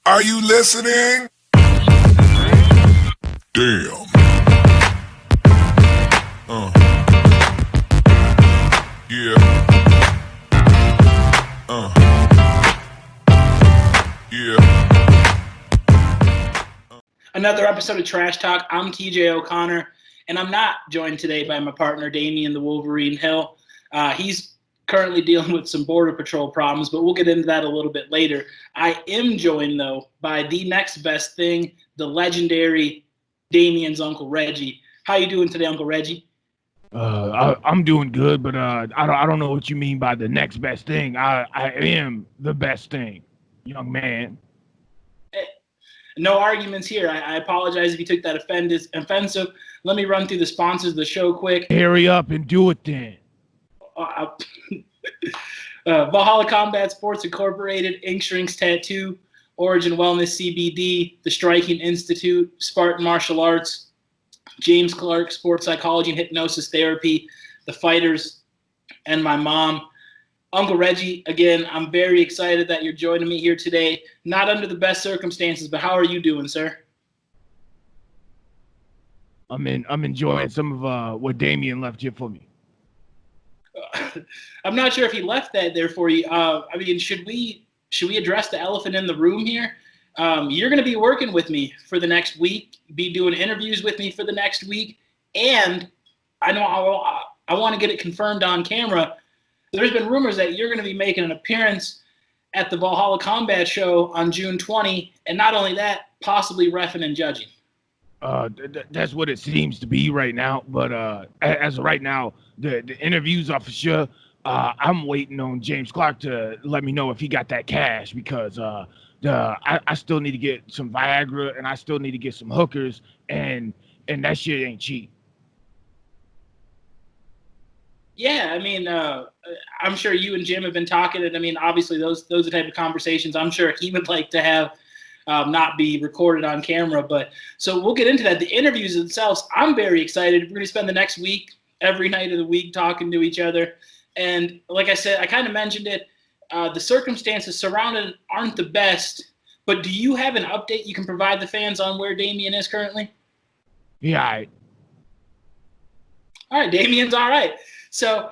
Are you listening? Damn. Yeah. Yeah. Another episode of Trash Talk. I'm TJ O'Connor, and I'm not joined today by my partner, Damian the Wolverine Hill. He's currently dealing with some Border Patrol problems, but we'll get into that a little bit later. I am joined, though, by the next best thing, the legendary Damian's Uncle Reggie. How you doing today, Uncle Reggie? I'm doing good, but I don't know what you mean by the next best thing. I am the best thing, young man. No arguments here. I apologize if you took that offensive. Let me run through the sponsors of the show quick. Hurry up and do it then. Valhalla Combat Sports Incorporated, Ink Shrinks Tattoo, Origin Wellness CBD, The Striking Institute, Spartan Martial Arts, James Clark Sports Psychology and Hypnosis Therapy, The Fighters, and my mom. Uncle Reggie, again, I'm very excited that you're joining me here today. Not under the best circumstances, but how are you doing, sir? I'm enjoying some of what Damian left here for me. I'm not sure if he left that there for you. Should we address the elephant in the room here? You're going to be working with me for the next week, be doing interviews with me for the next week, and I know I want to get it confirmed on camera. There's been rumors that you're going to be making an appearance at the Valhalla Combat Show on June 20, and not only that, possibly reffing and judging. That's what it seems to be right now, but as of right now, the interviews are for sure. I'm waiting on James Clark to let me know if he got that cash because I still need to get some Viagra and I still need to get some hookers and that shit ain't cheap. Yeah, I'm sure you and Jim have been talking, and obviously those are the type of conversations I'm sure he would like to have, not be recorded on camera. But so we'll get into that. The interviews themselves, I'm very excited. We're going to spend the next week, every night of the week, talking to each other. And like I said, I kind of mentioned it. The circumstances surrounding aren't the best. But do you have an update you can provide the fans on where Damian is currently? Yeah. All right, Damian's all right. So,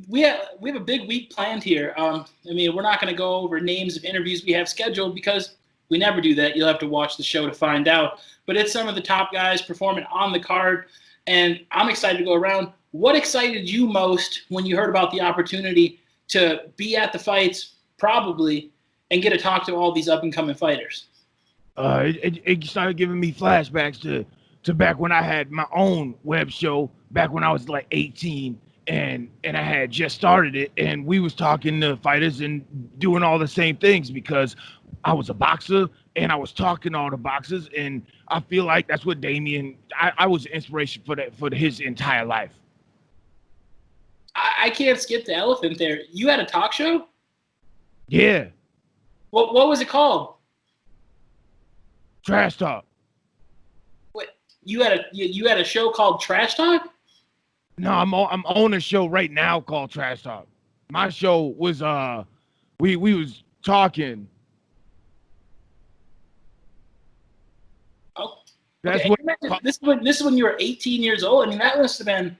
we have a big week planned here. We're not going to go over names of interviews we have scheduled because we never do that. You'll have to watch the show to find out. But it's some of the top guys performing on the card, and I'm excited to go around. What excited you most when you heard about the opportunity to be at the fights, probably, and get to talk to all these up-and-coming fighters? It started giving me flashbacks to back when I had my own web show, back when I was like 18. And I had just started it, and we was talking to fighters and doing all the same things because I was a boxer and I was talking to all the boxers, and I feel like that's what Damian. I was an inspiration for his entire life. I can't skip the elephant there. You had a talk show? Yeah. What was it called? Trash Talk. What you had a show called Trash Talk? No, I'm on a show right now called Trash Talk. My show was we was talking. Oh, that's okay. what. This is when you were 18 years old. That must have been.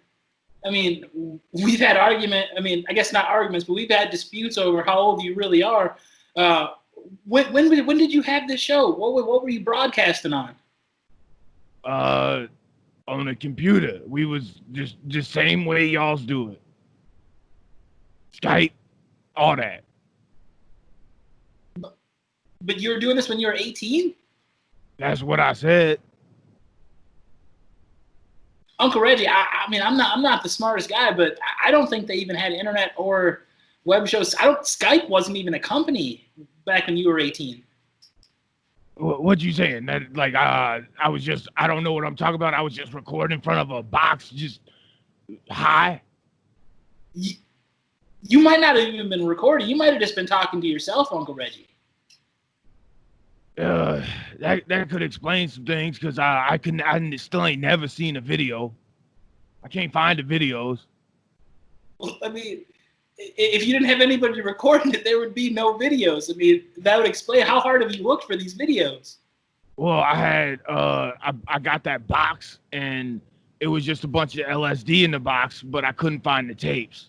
We've had I guess not arguments, but we've had disputes over how old you really are. When did you have this show? What were you broadcasting on? On a computer. We was just the same way y'all's do it. Skype, all that. But you were doing this when you were 18? That's what I said. Uncle Reggie, I'm not the smartest guy, but I don't think they even had internet or web shows. Skype wasn't even a company back when you were 18. What you saying? That I was just, I don't know what I'm talking about. I was just recording in front of a box, just high. You might not have even been recording. You might have just been talking to yourself, Uncle Reggie. That could explain some things because I still ain't never seen a video. I can't find the videos. Well, if you didn't have anybody recording it, there would be no videos. I mean, that would explain how hard have you looked for these videos? Well, I had I got that box and it was just a bunch of LSD in the box, but I couldn't find the tapes.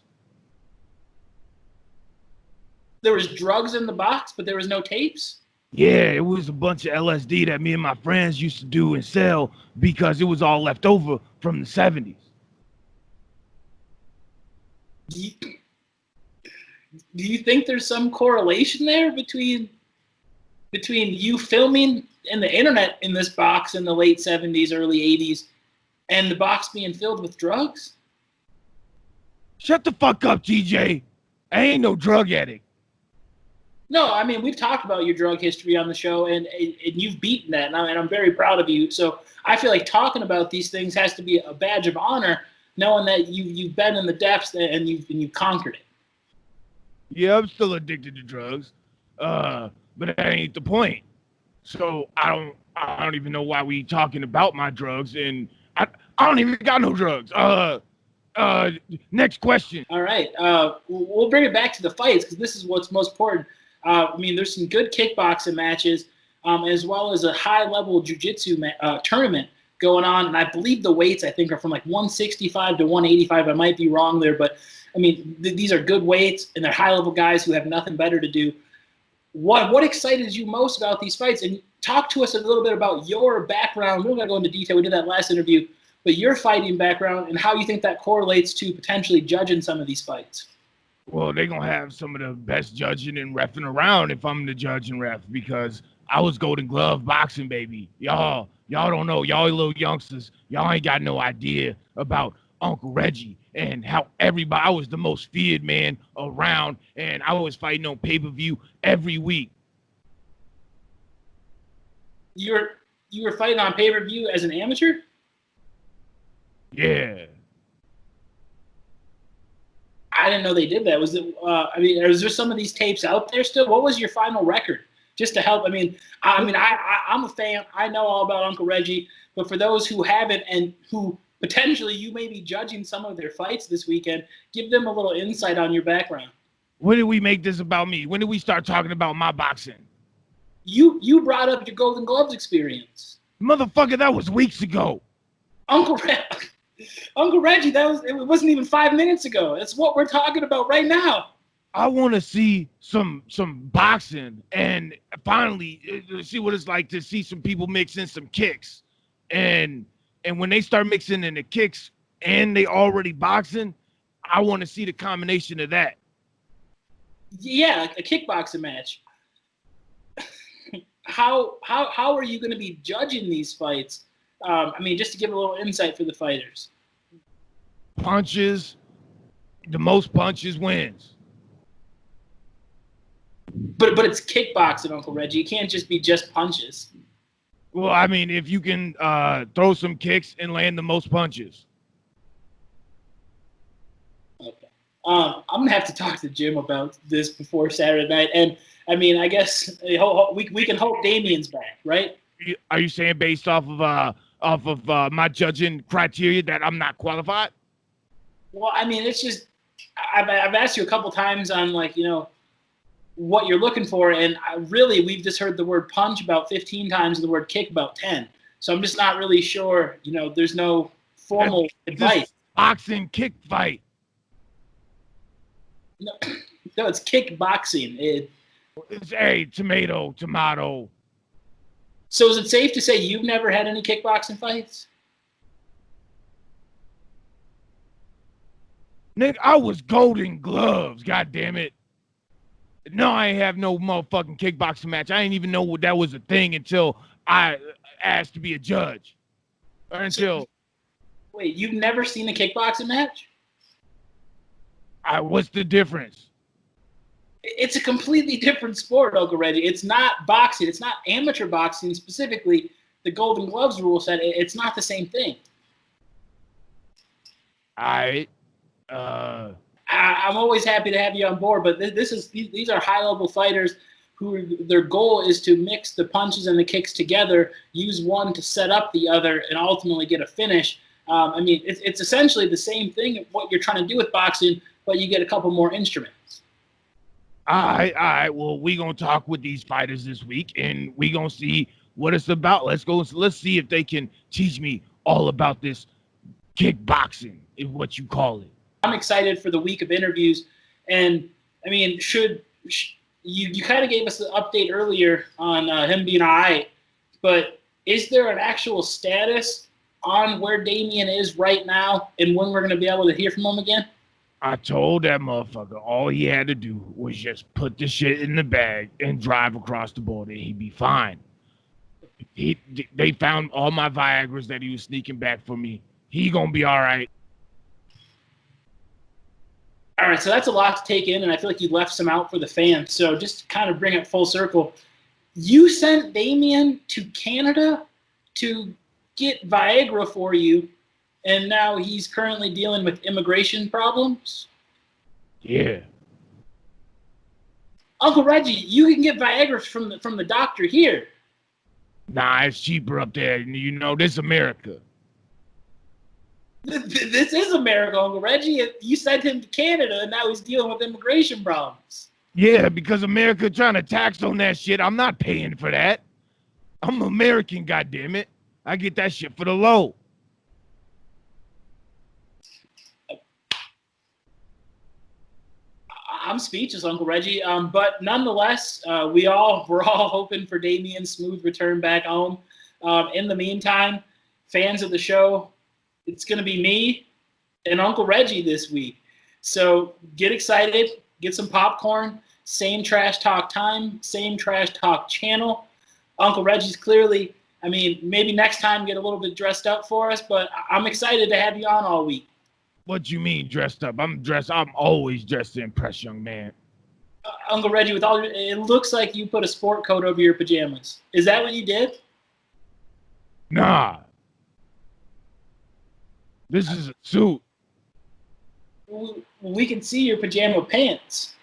There was drugs in the box, but there was no tapes? Yeah, it was a bunch of LSD that me and my friends used to do and sell because it was all left over from the 70s. Do you think there's some correlation there between you filming in the internet in this box in the late 70s, early 80s, and the box being filled with drugs? Shut the fuck up, TJ. I ain't no drug addict. No, I mean, we've talked about your drug history on the show, and you've beaten that, and I'm very proud of you. So I feel like talking about these things has to be a badge of honor, knowing that you've been in the depths and you've conquered it. Yeah, I'm still addicted to drugs, but that ain't the point. So I don't even know why we talking about my drugs, and I don't even got no drugs. Next question. All right, we'll bring it back to the fights because this is what's most important. I mean, there's some good kickboxing matches, as well as a high-level jiu-jitsu tournament going on, and I believe the weights, I think, are from like 165 to 185. I might be wrong there, but, I mean, these are good weights, and they're high-level guys who have nothing better to do. What excited you most about these fights? And talk to us a little bit about your background. We don't got to go into detail. We did that last interview, but your fighting background and how you think that correlates to potentially judging some of these fights. Well, they're going to have some of the best judging and reffing around if I'm the judge and ref because I was Golden Glove boxing, baby. Y'all don't know. Y'all little youngsters, y'all ain't got no idea about Uncle Reggie and how everybody, I was the most feared man around, and I was fighting on pay-per-view every week. You were fighting on pay-per-view as an amateur? Yeah. I didn't know they did that. Was it? I mean, is there some of these tapes out there still? What was your final record? Just to help. I'm a fan. I know all about Uncle Reggie, but for those who haven't and who potentially you may be judging some of their fights this weekend, give them a little insight on your background. When did we make this about me? When did we start talking about my boxing? You brought up your Golden Gloves experience. Motherfucker, that was weeks ago. Uncle Reggie, it wasn't even 5 minutes ago. That's what we're talking about right now. I want to see some boxing and finally see what it's like to see some people mix in some kicks. And when they start mixing in the kicks and they already boxing, I want to see the combination of that. Yeah, a kickboxing match. How are you going to be judging these fights? I mean, just to give a little insight for the fighters. Punches. The most punches wins. But it's kickboxing, Uncle Reggie. It can't just be just punches. Well, I mean, if you can throw some kicks and land the most punches. Okay. I'm going to have to talk to Jim about this before Saturday night. And, I mean, I guess we can hope Damien's back, right? Are you saying based off of my judging criteria that I'm not qualified? Well, I mean, it's just I've asked you a couple times on, like, you know, what you're looking for, and we've just heard the word punch about 15 times and the word kick about 10. So I'm just not really sure. You know, there's no formal advice. Boxing kick fight. No, it's kickboxing. It's a tomato. So is it safe to say you've never had any kickboxing fights? Nick, I was Golden Gloves, god damn it. No, I ain't have no motherfucking kickboxing match. I didn't even know that was a thing until I asked to be a judge. Wait, you've never seen a kickboxing match? What's the difference? It's a completely different sport, Uncle Reggie. It's not boxing. It's not amateur boxing specifically. The Golden Gloves rule set. It's not the same thing. I'm always happy to have you on board, but these are high-level fighters who their goal is to mix the punches and the kicks together, use one to set up the other, and ultimately get a finish. I mean, it's essentially the same thing what you're trying to do with boxing, but you get a couple more instruments. All right. Well, we gonna talk with these fighters this week, and we gonna see what it's about. Let's see if they can teach me all about this kickboxing, is what you call it. I'm excited for the week of interviews, and I mean, you kind of gave us the update earlier on him being all right, but is there an actual status on where Damian is right now and when we're going to be able to hear from him again? I told that motherfucker all he had to do was just put the shit in the bag and drive across the border. He'd be fine. They found all my Viagra's that he was sneaking back for me. He gonna be all right. All right, so that's a lot to take in, and I feel like you left some out for the fans. So just to kind of bring it full circle, you sent Damian to Canada to get Viagra for you, and now he's currently dealing with immigration problems? Yeah. Uncle Reggie, you can get Viagra from the doctor here. Nah, it's cheaper up there. You know, this America. This is America, Uncle Reggie. You sent him to Canada, and now he's dealing with immigration problems. Yeah, because America trying to tax on that shit. I'm not paying for that. I'm American, goddammit. I get that shit for the low. I'm speechless, Uncle Reggie. But nonetheless, we're all hoping for Damian's smooth return back home. In the meantime, fans of the show, it's going to be me and Uncle Reggie this week. So get excited, get some popcorn. Same trash talk time, same trash talk channel. Uncle Reggie's clearly, I mean, maybe next time get a little bit dressed up for us, but I'm excited to have you on all week. What you mean dressed up? I'm always dressed to impress, young man. Uncle Reggie, it looks like you put a sport coat over your pajamas. Is that what you did? Nah. This is a suit. We can see your pajama pants.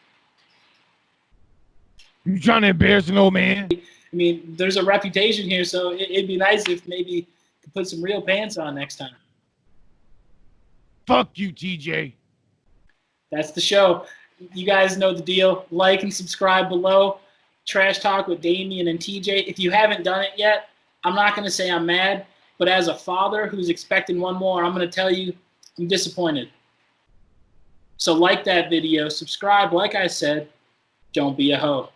You trying to embarrass an old man? I mean, there's a reputation here, so it'd be nice if maybe you could put some real pants on next time. Fuck you, TJ. That's the show. You guys know the deal. Like and subscribe below. Trash Talk with Damian and TJ. If you haven't done it yet, I'm not going to say I'm mad, but as a father who's expecting one more, I'm going to tell you I'm disappointed. So like that video, subscribe, like I said, don't be a hoe.